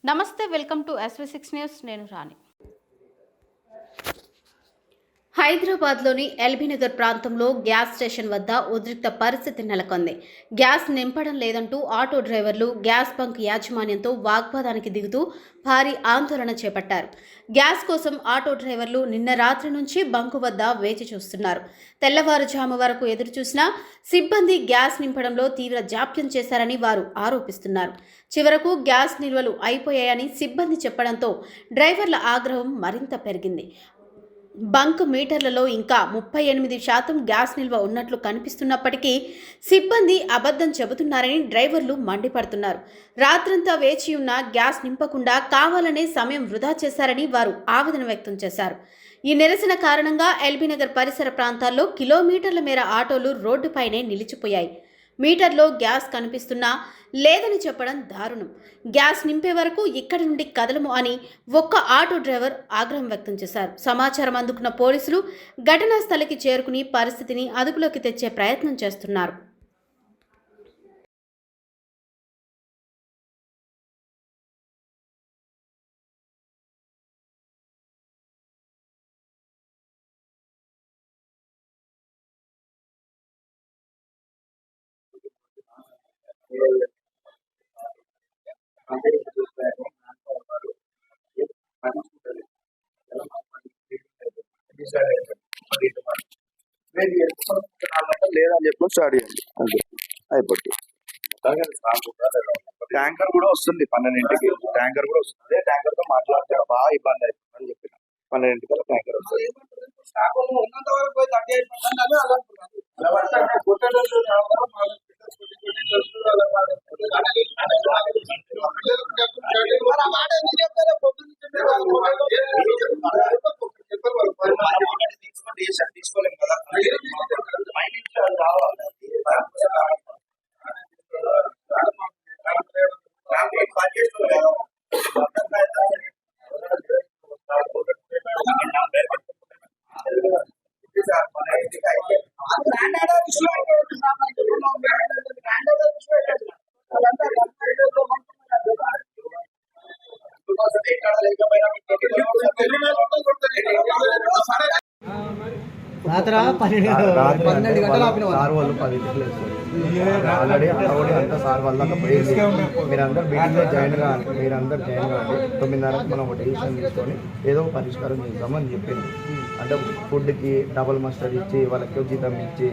నమస్తే, welcome to SV6 news. నేను రాణి. హైదరాబాద్లోని ఎల్బీనగర్ ప్రాంతంలో గ్యాస్ స్టేషన్ వద్ద ఉద్రిక్త పరిస్థితి నెలకొంది. గ్యాస్ నింపడం లేదంటూ ఆటో డ్రైవర్లు గ్యాస్ బంక్ యాజమాన్యంతో వాగ్వాదానికి దిగుతూ భారీ ఆందోళన చేపట్టారు. గ్యాస్ కోసం ఆటో డ్రైవర్లు నిన్న రాత్రి నుంచి బంకు వద్ద వేచి చూస్తున్నారు. తెల్లవారుజాము వరకు ఎదురుచూసినా సిబ్బంది గ్యాస్ నింపడంలో తీవ్ర జాప్యం చేశారని వారు ఆరోపిస్తున్నారు. చివరకు గ్యాస్ నిల్వలు అయిపోయాయని సిబ్బంది చెప్పడంతో డ్రైవర్ల ఆగ్రహం మరింత పెరిగింది. బంక్ మీటర్లలో ఇంకా 38% గ్యాస్ నిల్వ ఉన్నట్లు కనిపిస్తున్నప్పటికీ సిబ్బంది అబద్ధం చెబుతున్నారని డ్రైవర్లు మండిపడుతున్నారు. రాత్రంతా వేచి ఉన్న గ్యాస్ నింపకుండా కావాలనే సమయం వృధా చేశారని వారు ఆవేదన వ్యక్తం చేశారు. ఈ నిరసన కారణంగా ఎల్బీనగర్ పరిసర ప్రాంతాల్లో కిలోమీటర్ల మేర ఆటోలు రోడ్డుపైనే నిలిచిపోయాయి. మీటర్లో గ్యాస్ కనిపిస్తున్నా లేదని చెప్పడం దారుణం. గ్యాస్ నింపే వరకు ఇక్కడి నుండి కదలము అని ఒక్క ఆటో డ్రైవర్ ఆగ్రహం వ్యక్తం చేశారు. సమాచారం అందుకున్న పోలీసులు ఘటనా స్థలికి చేరుకుని పరిస్థితిని అదుపులోకి తెచ్చే ప్రయత్నం చేస్తున్నారు. లేదని చెప్పి స్టార్ట్ చేయండి అంతే అయిపోతుంది. ట్యాంకర్ కూడా వస్తుంది 12ంటికి. ట్యాంకర్ కూడా వస్తుంది. అదే ట్యాంకర్ తో మాట్లాడితే బాగా ఇబ్బంది అవుతుంది అని చెప్పిన 12ంటికల్లా ట్యాంకర్ వస్తుంది. తీసుకోలేము కదా, రాత్రి సార్ వాళ్ళు 10ంటికి లేస్తారు. ఆల్రెడీ అలవాడి అంతా సార్ వాళ్ళ దాకా పోయింది. మీరందరూ మీటింగ్లో జాయిన్ కావాలి. మీరందరూ జాయిన్ కావాలి. 9:30కి మనం ఒక డిసిషన్ తీసుకొని ఏదో పరిష్కారం చేద్దామని చెప్పింది. అంటే ఫుడ్కి డబుల్ మస్టర్డ్ ఇచ్చి వాళ్ళకి జీతం ఇచ్చి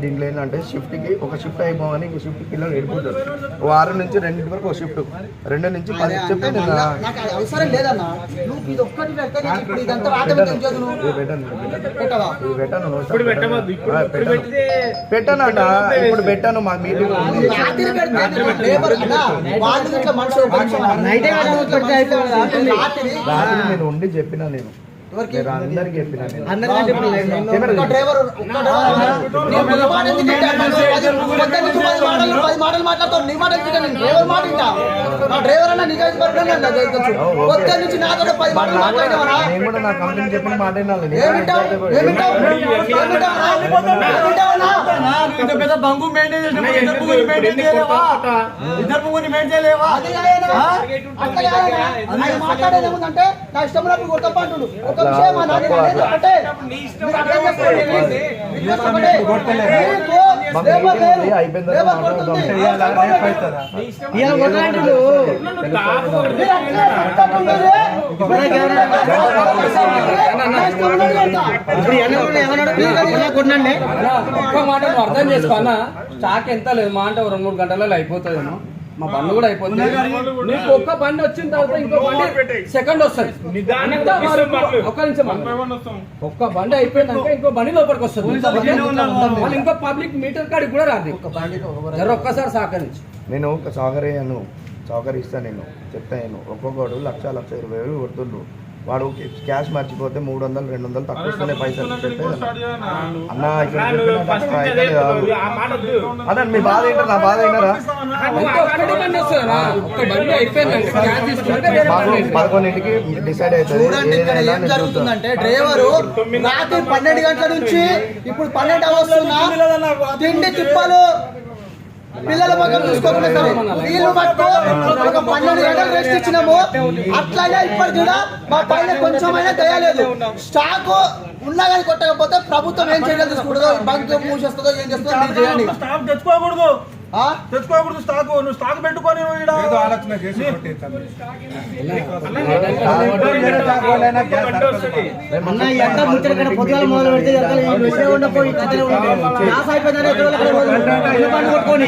దీంట్లో ఏంటంటే షిఫ్ట్కి ఒక షిఫ్ట్ అయిపోవని ఇంకో షిఫ్ట్ పిల్లలు వెళ్ళిపోతారు. 6 నుంచి 2 వరకు ఒక షిఫ్ట్, 2 నుంచి 10 చెప్తే అవసరం లేదన్నా. పెట్టానంట. ఇప్పుడు పెట్టాను మా మీటింగ్ రాత్రి నేను ఉండి చెప్పినా. నేను అందరికి చెప్పిన కూడా నా కంపెనీ చెప్పిన మాట బంగు మెయింటైన్ మాట్లాడేది ఏముందంటే నా ఇష్టం కొట్టపాంటుడు ఒక విషయం ఒక్క మాట అర్థం చేసుకో అన్న. స్టాక్ ఎంత లేదు, మా అంటే 2-3 గంటలలో అయిపోతుందేమో. మా బండి కూడా అయిపోతుంది. నీకు ఒక్క బండి వచ్చిన తర్వాత ఇంకో బండి సెకండ్ వస్తుంది. ఒక్క నిమిషం, ఒక్క బండి అయిపోయిందంటే ఇంకో బండి లోపలికి వస్తుంది. వాళ్ళు ఇంకో పబ్లిక్ మీటర్ కాడికి కూడా రాదు. ఒక్కసారి సహకరించి నేను ఒక సహకరిస్తాను. నేను చెప్తాను. ఒక్కొక్కడు 1,20,000 కొడుతుండ్రు. వాడు క్యాష్ మర్చిపోతే 300-200 తక్కువ వస్తున్నాయి పైసలు. అన్న అన్న మీ బాధ ఏంటారు? నా బాధ అయినారా? 11ంటికి డిసైడ్ అవుతుంది. జరుగుతుందంటే డ్రైవరు రాత్రి 12 గంటల నుంచి ఇప్పుడు 12 వస్తున్నా తిండి తిప్పలు పిల్లల పక్కన చూసుకోకుండా సరే వీళ్ళు పట్టుకో ఒక 12 గంటలు రెస్ట్ ఇచ్చినాము. అట్లయినా ఇప్పటికి కూడా మా పైన కొంచెమైనా దయలేదు. స్టాక్ ఉన్నా కానీ కొట్టకపోతే ప్రభుత్వం ఏం చర్యలు తీసుకుంటుందో, బంక్ మూసేస్తుందో ఏం చేస్తుందో మీరు చేయండి. స్టాక్ తెచ్చుకోకూడదు, ఆ? తెచ్చుకోకూడదు స్టాక్. నువ్వు స్టాక్ పెట్టుకొని ఆలోచన చేసి అన్న ఈ అంతా ముచ్చట ఇక్కడ పొద్దుగాల మొదలు పెడితే జరగాలి. ఈ విషయం ఉండకపోయి కథనే ఉండదు. గ్యాస్ అయిపోయిందని ఎక్కడ వాళ్ళకి ఇల్లు బండి కొట్టుకొని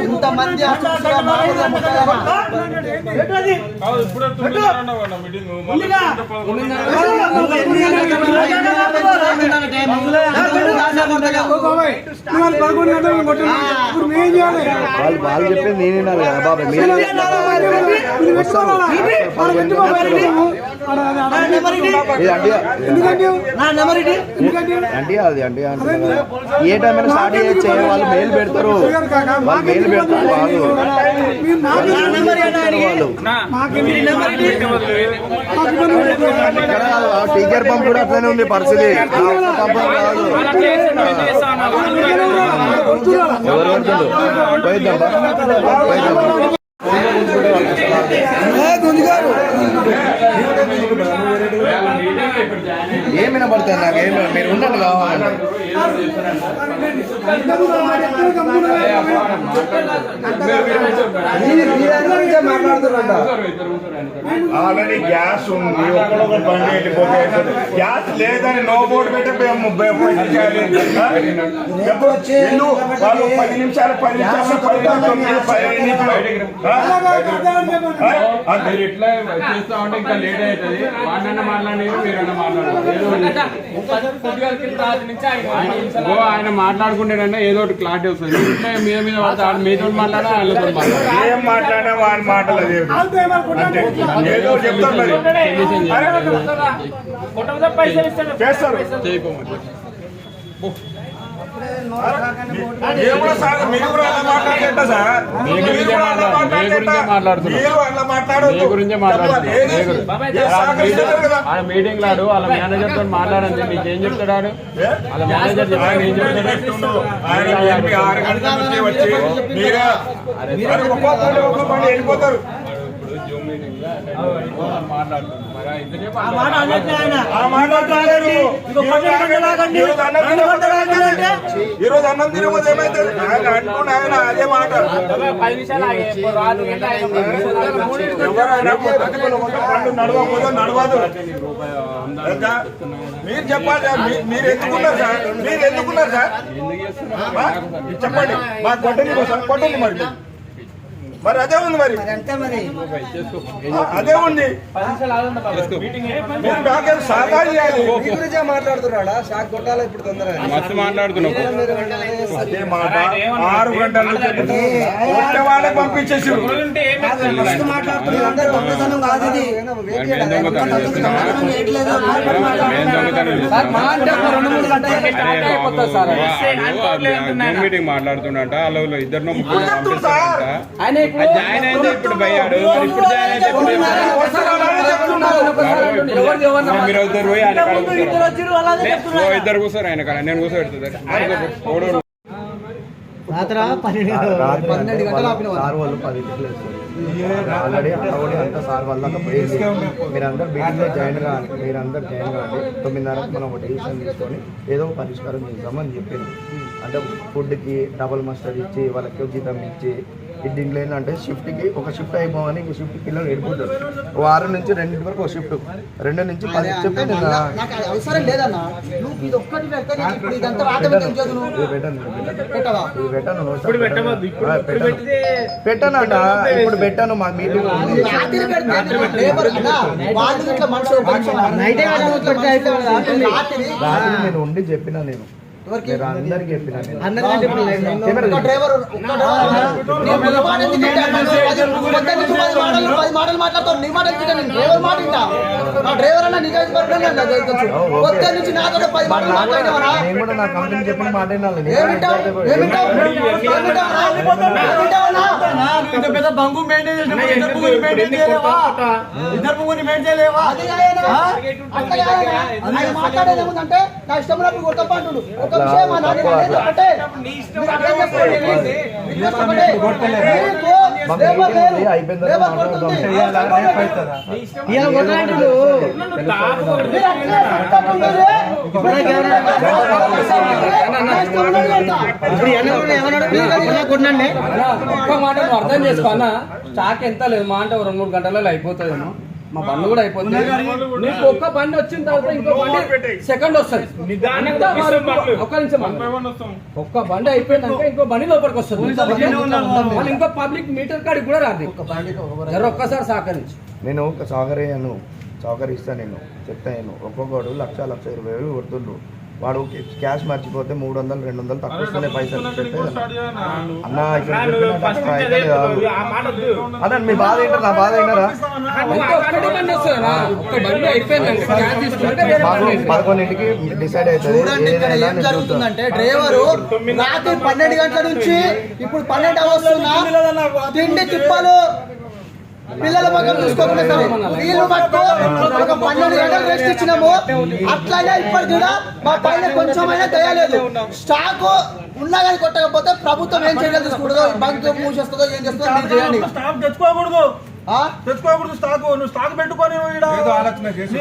ఇంతమంది వాళ్ళు చెప్పేది నేను వినాలి కదా బాబాయ్. మీరు అంటే అది అంటే ఏ టైం అయినా స్టార్ట్ చేయొచ్చే. వాళ్ళు మెయిల్ పెడతారు, వాళ్ళు మెయిల్ పెడతారు. టీచర్ పంప్ కూడా అట్లనే ఉంది పరిస్థితి. పంప్ కాదు ఎవరు ఏమైనా పడుతుంది నాకు ఏమైనా మీరు ఉన్నట్టు కావాలంటే ఆల్రెడీ గ్యాస్ ఉంది, ఒక్కడొక బండి వెళ్ళిపోతే గ్యాస్ లేదని నో బోర్డు పెట్టి వాళ్ళు 10 నిమిషాలు ఇట్లా చేస్తా ఉంటే ఇంకా లేట్ అవుతుంది. వాడినన్నా మాట్లాడారు, మీరన్నా మాట్లాడారు. ఆయన మాట్లాడుకుంటేనన్నా ఏదో ఒకటి క్లారిటీ వస్తుంది. ఇట్లా మీద మీద పడతాడు, మీతో మాట్లాడా వాళ్ళతో మాట్లాడారు. ఏం మాట్లాడా వాడి మాటలు ఏదో చెప్తారు చేస్తారు. మీటింగ్ లాడు వాళ్ళ మేనేజర్ తో మాట్లాడండి. నీకేం చెప్తాడు వాళ్ళ మేనేజర్ చెప్పాడు, ఏం చెప్తాడు? 6 గంటల నుంచి వచ్చి వెళ్ళిపోతారు. ఈరోజు అన్నం తినకపోతే ఏమైతుంది? ఆయన అంటున్నా ఆయన అదే మాట. ఎవరైనా పండు నడవకపోతే నడవదు. మీరు చెప్పాలి. మీరు ఎందుకున్నారు సార్? మీరు ఎందుకున్నారు సార్? చెప్పండి. మాకు కొట్టండి మరి మరి అదే ఉంది. మరి అదే ఉంది. సాకారం చేయాలి. మాట్లాడుతున్నాడా షాక్ కొట్టాలి ఇప్పుడు తొందరగా మస్తు మాట్లాడుతున్నావు. అదే మాట 6 గంటల నుంచి కొట్టే వాళ్ళకి పంపించేసి మీటింగ్ మాట్లాడుతున్నట అలా ఇద్దరు జాయిన్ అయితే ఇప్పుడు పోయాడు. ఇప్పుడు జాయిన్ అయితే మీరు ఇద్దరు పోయి ఆయన ఇద్దరు కూర్చోరు. ఆయన కాడ నేను కూర్చోబెడుతుంది. సార్ వాళ్ళు 10 ఆల్రెడీ అలవడి అంతా సార్ వాళ్ళ పోయింది. మీరందరూ మీటింగ్లో జాయిన్ కావాలి. మీరందరూ జాయిన్ కావాలి. 9:30 మనం ఒక డిసిషన్ తీసుకొని ఏదో పరిష్కారం చేద్దామని చెప్పింది. అంటే ఫుడ్కి డబుల్ మస్టర్డ్ ఇచ్చి వాళ్ళకి జీతం ఇచ్చి దీంట్లో ఏంటంటే షిఫ్ట్కి ఒక షిఫ్ట్ అయిపోవని ఇంకో షిఫ్ట్ పిల్లలు వెళ్ళిపోతారు. 6 నుంచి 2 వరకు ఒక షిఫ్ట్, 2 నుంచి 10 చెప్తే అవసరం లేదన్నా. పెట్టానంట. ఇప్పుడు పెట్టాను. మా మీటింగ్ రాత్రి నేను ఉండి చెప్పినా. నేను అందరికి చెప్పినా. నేను కూడా నా కంపెనీ చెప్పిన మాట ఇంత పెద్ద బంగు మెయింటైన్ చేసినప్పుడు ఇద్దరు ముగ్గురు మెయింటైన్ చేయలేవా? ఇద్దరు ముగ్గురు మెయింటైన్ చేయలేవా? ఆయన మాట్లాడేది ఏముందంటే నా ఇష్టం ఉన్నప్పుడు కొట్టపాటుడు ఒక విషయం అంటే ఒక్క మాట నువ్వు అర్థం చేసుకో అన్న, స్టాక్ ఎంత లేదు మా అంటే 2-3 గంటలలో అయిపోతుందేమో, మా బండ్లు కూడా అయిపోతుంది. నీకు ఒక్క బండి వచ్చిన తర్వాత ఇంకో బండి సెకండ్ వస్తుంది. ఒక్క నిమిషం ఒక్క బండి అయిపోయిందంటే ఇంకో బండి లోపలికి వస్తుంది. వాళ్ళు ఇంకో పబ్లిక్ మీటర్ కాడికి కూడా రాదు. ఒక్కసారి సహకరించి నేను ఒక సహకరిస్తాను, నేను చెప్తాను. ఒక్కొక్కడు 1,20,000 కొడుతుండ్రు. వాడు క్యాష్ మర్చిపోతే 300-200 తక్కువ ఇస్తూనే పైసలు అన్న. అన్న మీ బాధ ఏంటారు, నా బాధ అయినారా? 11ంటికి డిసైడ్ అవుతుంది. ఏం జరుగుతుందంటే డ్రైవరు రాత్రి 12 గంటల నుంచి ఇప్పుడు 12 వస్తున్నా తిండి తిప్పలు పిల్లల పక్కన చూసుకోకుండా సరే వీళ్ళు మటుకు ఒక 12 గంటలు రెస్ట్ ఇచ్చినాము. అట్లానే ఇప్పటికి కూడా మా పైన కొంచెమైనా దయలేదు. స్టాక్ ఉన్నా కానీ కొట్టకపోతే ప్రభుత్వం ఏం చర్యలు తీసుకుంటుందో, బంక్ మూసేస్తుందో ఏం చేస్తుందో మీరు చేయండి. స్టాక్ తెచ్చుకోకూడదు, స్టాక్ నువ్వు స్టాక్ పెట్టుకొని ఆలోచన చేసి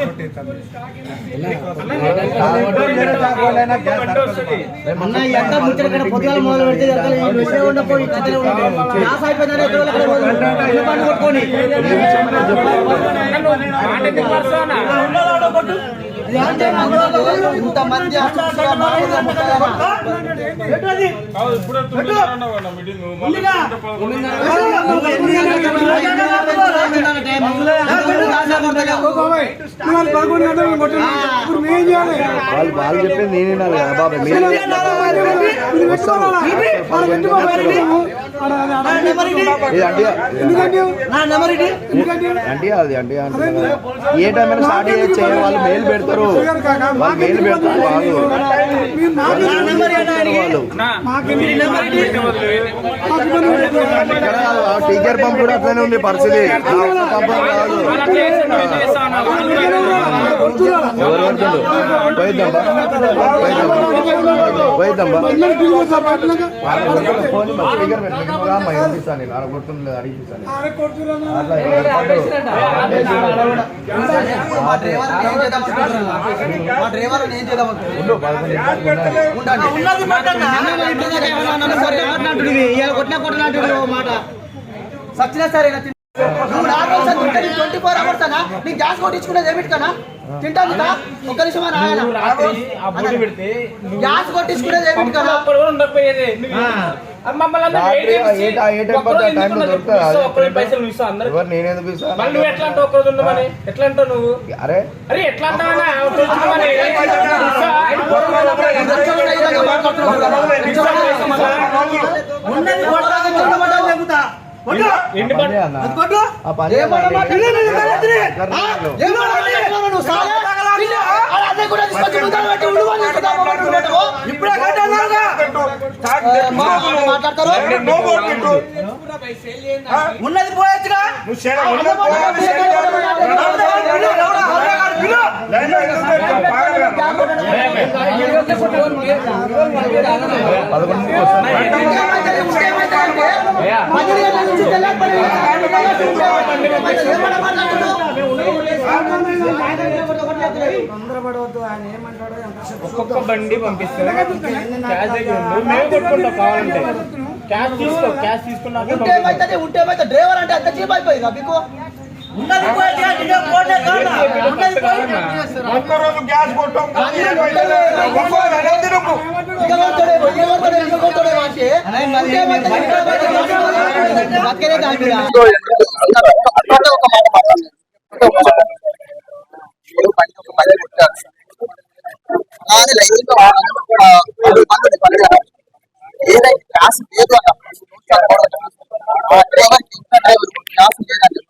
ఇంతమంది వాళ్ళు చెప్పింది నేను వినాలి కదా బాబాయ్. మీరు అంటే అది అంటే ఏ టైం అయినా స్టార్ట్ చేయొచ్చు. వాళ్ళు మెయిల్ పెడతారు, వాళ్ళు మెయిల్ పెడతారు. వాళ్ళు టీచర్ పంప్ కూడా అట్లనే ఉంది పరిస్థితి. పంప్ కాదు ఎవరు పడుతుండ్రు పోయిద్దాంబా ఫోన్ స్పీకర్ పెట్టిస్తాను, నేను అలా కొడుతుంది అడిగిస్తాను. సచ్చినా సరే 24 hours అన్నా నీ గ్యాస్ కొట్టించుకునేది ఏమిటి కన్నా తింటాను ఒక్క నిమిషం గ్యాస్ కొట్టించుకునేది ఏమిటి కదా నేనేందుకు అరే ఉన్నది పోయచ్చుగా ఒక్కొక్క బండి పంపిస్తారు, క్యాష్ దగ్గర మేము కొట్టుకుంటాం. కావాలంటే క్యాష్ తీసుకో, క్యాష్ తీసుకున్నాక ఉంటే డ్రైవర్ అంటే అంత చీప్ అయిపోయింది మీకు. ఒక్కరోజు గ్యాస్ కొట్టాం ఏదైతే గ్యాస్ లేదు అన్న డ్రైవర్ గ్యాస్ లేదని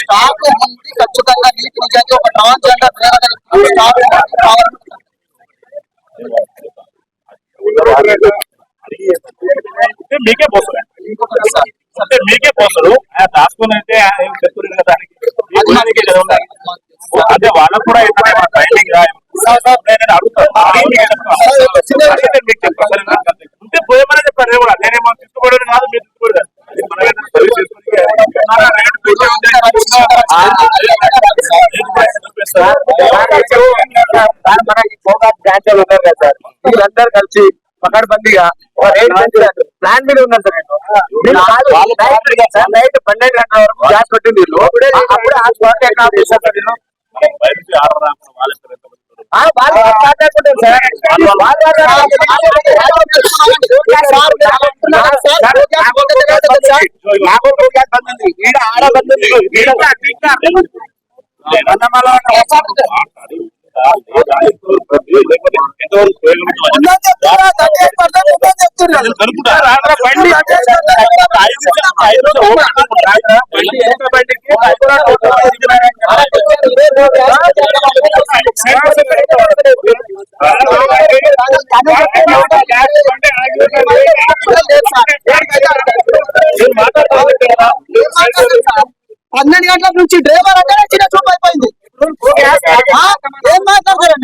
స్టాక్ ఉంది ఖచ్చితంగా నీటి నిజానికి ఒక ట్రాన్స్జెండర్ డ్రైవర్ స్టాక్ మీకే పోస్తుంది అంటే మీకే పోస్తారు ఆయన దాచుకుని అయితే ఆయన చెప్తుంది కదా దానికి అదే వాళ్ళకు కూడా ట్రైనింగ్ నేను ఉంటే పోయమని చెప్పారు కూడా నేనేమో తీసుకోవడం కాదు మీరు తీసుకోలేదు ఉన్నారు కదా సార్ వీళ్ళందరూ కలిసి పకడ్బందీగా ప్లాన్ మీద ఉన్నారు సార్ నైట్ 12 గంటల వరకు గ్యాస్ పెట్టింది అప్పుడే ఆ స్పాట్ పన్నెండు గంటల నుంచి డ్రైవర్ అంటే చిన్న చూపు అయిపోయింది. ఏం మాట్లాడతారు